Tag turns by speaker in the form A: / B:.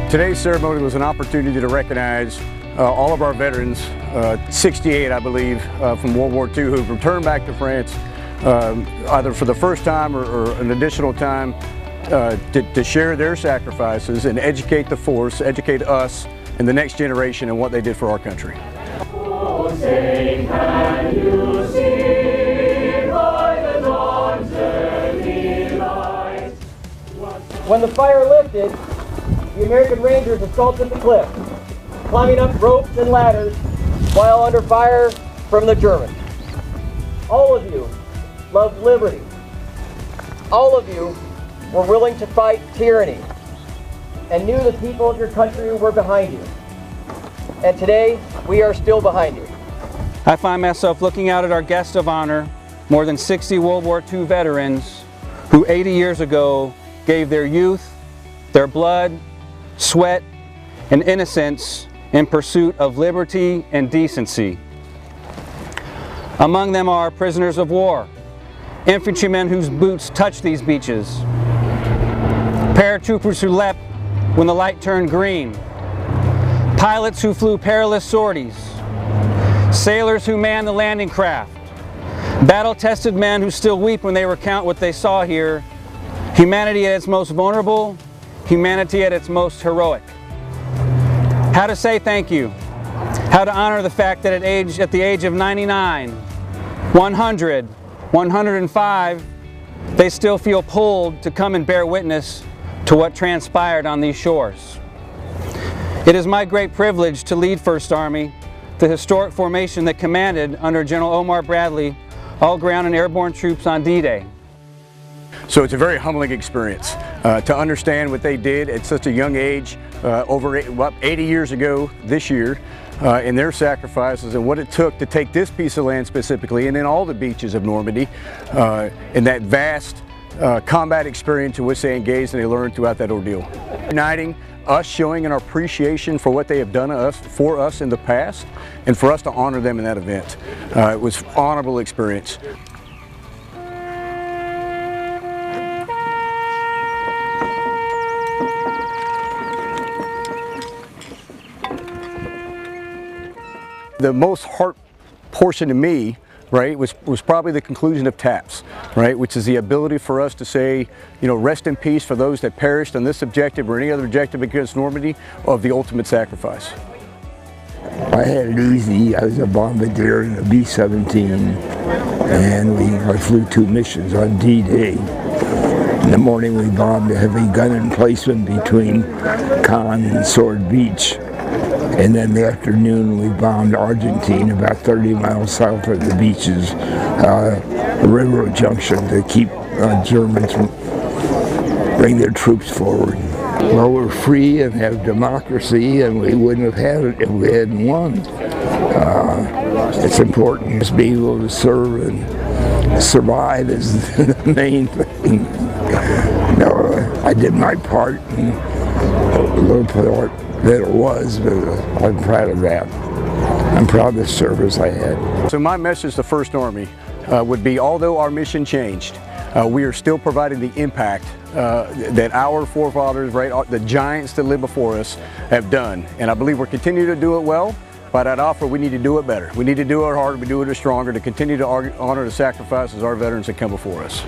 A: Today's ceremony was an opportunity to recognize all of our veterans, 68 I believe, from World War II who've returned back to France either for the first time or an additional time to share their sacrifices and educate the force, educate us and the next generation and what they did for our country.
B: Oh, sing, can you see by the dawn's early light?
C: When the fire lifted, the American Rangers assaulted the cliff, climbing up ropes and ladders while under fire from the Germans. All of you loved liberty. All of you were willing to fight tyranny and knew the people of your country were behind you. And today, we are still behind you.
D: I find myself looking out at our guest of honor, more than 60 World War II veterans who 80 years ago gave their youth, their blood, sweat, and innocence in pursuit of liberty and decency. Among them are prisoners of war, infantrymen whose boots touched these beaches, paratroopers who leapt when the light turned green, pilots who flew perilous sorties, sailors who manned the landing craft, battle-tested men who still weep when they recount what they saw here, humanity at its most vulnerable, humanity at its most heroic. How to say thank you, how to honor the fact that at the age of 99, 100, 105, they still feel pulled to come and bear witness to what transpired on these shores. It is my great privilege to lead First Army, the historic formation that commanded under General Omar Bradley all ground and airborne troops on D-Day.
A: So it's a very humbling experience to understand what they did at such a young age, over 80 years ago this year, and their sacrifices and what it took to take this piece of land specifically and then all the beaches of Normandy and that vast combat experience in which they engaged and they learned throughout that ordeal. Uniting us, showing an appreciation for what they have done for us in the past and for us to honor them in that event. It was an honorable experience. The most heart portion to me, right, was probably the conclusion of TAPS, right, which is the ability for us to say, you know, rest in peace for those that perished on this objective or any other objective against Normandy of the ultimate sacrifice.
E: I had it easy. I was a bombardier in a B-17, and I flew 2 missions on D-Day. In the morning we bombed a heavy gun emplacement between Caen and Sword Beach. And then in the afternoon we bombed Argentine about 30 miles south of the beaches, a railroad junction to keep Germans from bring their troops forward. Well, we're free and have democracy, and we wouldn't have had it if we hadn't won. It's important to be able to serve and survive is the main thing. You know, I did my part, and a little part that it was, but I'm proud of that. I'm proud of the service I had.
A: So my message to First Army would be, although our mission changed, we are still providing the impact that our forefathers, right, the giants that lived before us have done. And I believe we're continuing to do it well, but I'd offer we need to do it better. We need to do it harder, we do it stronger to continue to honor the sacrifices of our veterans that come before us.